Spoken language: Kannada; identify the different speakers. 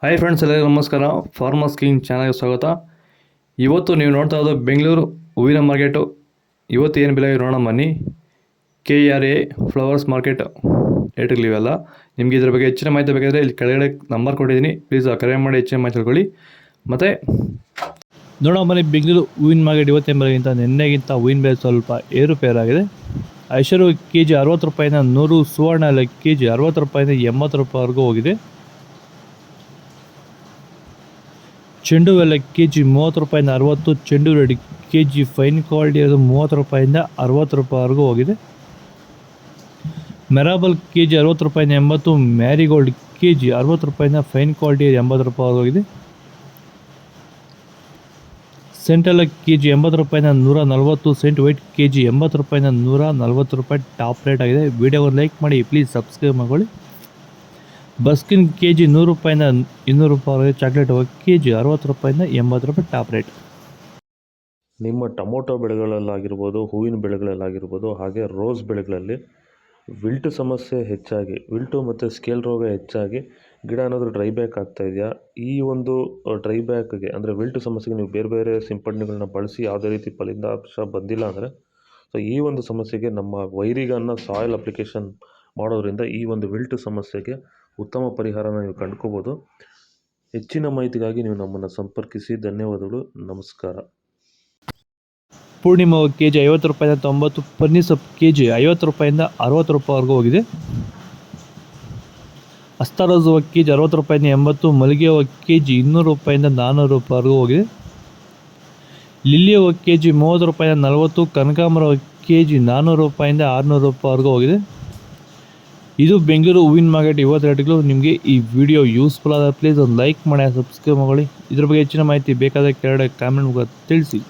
Speaker 1: ಹಾಯ್ ಫ್ರೆಂಡ್ಸ್, ಎಲ್ಲರಿಗೂ ನಮಸ್ಕಾರ. ಫಾರ್ಮರ್ಸ್ ಕಿಂಗ್ ಚಾನಲ್ಗೆ ಸ್ವಾಗತ. ಇವತ್ತು ನೀವು ನೋಡ್ತಾ ಇರೋದು ಬೆಂಗಳೂರು ಹೂವಿನ ಮಾರ್ಕೆಟು. ಇವತ್ತು ಏನು ಬೆಲೆ ನೋಡೋಣ ಬನ್ನಿ. KRA ಫ್ಲವರ್ಸ್ ಮಾರ್ಕೆಟ್ ರೇಟ್ಗಳಿವೆಲ್ಲ. ನಿಮಗೆ ಇದ್ರ ಬಗ್ಗೆ ಹೆಚ್ಚಿನ ಮಾಹಿತಿ ಬೇಕಾದರೆ ಇಲ್ಲಿ ಕೆಳಗಡೆ ನಂಬರ್ ಕೊಟ್ಟಿದ್ದೀನಿ, ಪ್ಲೀಸ್ ಕರೆ ಮಾಡಿ ಹೆಚ್ಚಿನ ಮಾಹಿತಿ ತಿಳ್ಕೊಳ್ಳಿ. ಮತ್ತು ನೋಡೋಣ ಬನ್ನಿ, ಬೆಂಗಳೂರು ಹೂವಿನ ಮಾರ್ಕೆಟ್ ಇವತ್ತೇನು ಬೆಲೆಗಿಂತ ನಿನ್ನೆಗಿಂತ ಹೂವಿನ ಬೆಲೆ ಸ್ವಲ್ಪ ಏರುಪೇರಾಗಿದೆ. ಐಶ್ವರ್ಯ KG 60 ರೂಪಾಯಿಂದ 100, ಸುವರ್ಣ ಎಲ್ಲ KG 60 ರೂಪಾಯಿಂದ 80 ರೂಪಾಯಿವರೆಗೂ ಹೋಗಿದೆ. ಚೆಂಡು ಎಲ್ಲ KG 30 ರೂಪಾಯಿಂದ 60, ಚೆಂಡು ರೆಡಿ KG ಫೈನ್ ಕ್ವಾಲಿಟಿ ಅದು 30 ರೂಪಾಯಿಂದ 60 ರೂಪಾಯಿವರೆಗೂ ಹೋಗಿದೆ. ಮೆರಾಬಲ್ KG 60 ರೂಪಾಯಿಂದ 80, ಮ್ಯಾರಿಗೋಲ್ಡ್ KG 60 ರೂಪಾಯಿಂದ ಫೈನ್ ಕ್ವಾಲಿಟಿ 80 ರೂಪಾಯಿವರೆಗೂ ಹೋಗಿದೆ. ಸೆಂಟ್ ಎಲ್ಲ KG 80 ರೂಪಾಯಿಂದ 140, ಸೆಂಟ್ ವೈಟ್ KG 80 ರೂಪಾಯಿಂದ 140 ರೂಪಾಯಿ ಟಾಪ್ ರೇಟ್ ಆಗಿದೆ. ವಿಡಿಯೋವನ್ನು ಲೈಕ್ ಮಾಡಿ, ಪ್ಲೀಸ್ ಸಬ್ಸ್ಕ್ರೈಬ್ ಮಾಡ್ಕೊಳ್ಳಿ. ಬಸ್ಕಿನ್ KG 100 ರೂಪಾಯಿಂದ 200 ರೂಪಾಯಿ, ಚಾಕ್ಲೇಟ್ KG 60 ರೂಪಾಯಿಂದ 80 ರೂಪಾಯಿ ಟಾಪ್ ರೇಟ್.
Speaker 2: ನಿಮ್ಮ ಟೊಮೊಟೊ ಬೆಳೆಗಳಲ್ಲಾಗಿರ್ಬೋದು, ಹೂವಿನ ಬೆಳೆಗಳಲ್ಲಾಗಿರ್ಬೋದು, ಹಾಗೆ ರೋಸ್ ಬೆಳೆಗಳಲ್ಲಿ ವಿಲ್ಟು ಸಮಸ್ಯೆ ಹೆಚ್ಚಾಗಿ, ವಿಲ್ಟು ಮತ್ತು ಸ್ಕೇಲ್ ರೋಗ ಹೆಚ್ಚಾಗಿ ಗಿಡ ಏನಾದರೂ ಡ್ರೈ ಬ್ಯಾಕ್ ಆಗ್ತಾ ಇದೆಯಾ? ಈ ಒಂದು ಡ್ರೈ ಬ್ಯಾಕ್ಗೆ ಅಂದರೆ ವಿಲ್ಟು ಸಮಸ್ಯೆಗೆ ನೀವು ಬೇರೆ ಬೇರೆ ಸಿಂಪಡಣೆಗಳನ್ನ ಬಳಸಿ ಯಾವುದೇ ರೀತಿ ಫಲಿತಾಂಶ ಬಂದಿಲ್ಲ ಅಂದರೆ, ಸೊ ಈ ಒಂದು ಸಮಸ್ಯೆಗೆ ನಮ್ಮ ವೈರಿಗನ್ನ ಸಾಯಿಲ್ ಅಪ್ಲಿಕೇಶನ್ ಮಾಡೋದ್ರಿಂದ ಈ ಒಂದು ವಿಲ್ಟು ಸಮಸ್ಯೆಗೆ ಉತ್ತಮ ಪರಿಹಾರನ ನೀವು ಕಂಡುಕೋಬೋದು. ಹೆಚ್ಚಿನ ಮಾಹಿತಿಗಾಗಿ ನೀವು ನಮ್ಮನ್ನು ಸಂಪರ್ಕಿಸಿ. ಧನ್ಯವಾದಗಳು, ನಮಸ್ಕಾರ.
Speaker 1: ಪೂರ್ಣಿಮಾ KG 50 ರೂಪಾಯಿಂದ 90, ಪನ್ನೀರ್ ಸೊಪ್ಪು KG 50 ರೂಪಾಯಿಂದ 60 ರೂಪಾಯಿವರೆಗೂ ಹೋಗಿದೆ. ಅಸ್ತಾರೋಸ್ ಹೂವು KG 60 ರೂಪಾಯಿಂದ 80, ಮಲ್ಲಿಗೆ ಹೂವು KG 200 ರೂಪಾಯಿಂದ 400 ರೂಪಾಯಿವರೆಗೂ ಹೋಗಿದೆ. ಲಿಲ್ಲಿ ಹೂವು KG 30 ರೂಪಾಯಿಂದ 40, ಕನಕಾಂಬರ ಹೂವು KG 400 ರೂಪಾಯಿಂದ 600 ರೂಪಾಯಿವರೆಗೂ ಹೋಗಿದೆ. ಇದು ಬೆಂಗಳೂರು ಹೂವಿನ ಮಾರ್ಕೆಟ್ ಇವತ್ತು ರೇಟ್ಗಳು. ನಿಮಗೆ ಈ ವಿಡಿಯೋ ಯೂಸ್ಫುಲ್ ಆದ ಪ್ಲೀಸ್ ಒಂದು ಲೈಕ್ ಮಾಡಿ, ಸಬ್ಸ್ಕ್ರೈಬ್ ಮಾಡಿ. ಇದ್ರ ಬಗ್ಗೆ ಹೆಚ್ಚಿನ ಮಾಹಿತಿ ಬೇಕಾದರೆ ಕೆಳಗಡೆ ಕಾಮೆಂಟ್ ಮೂಲಕ ತಿಳಿಸಿ.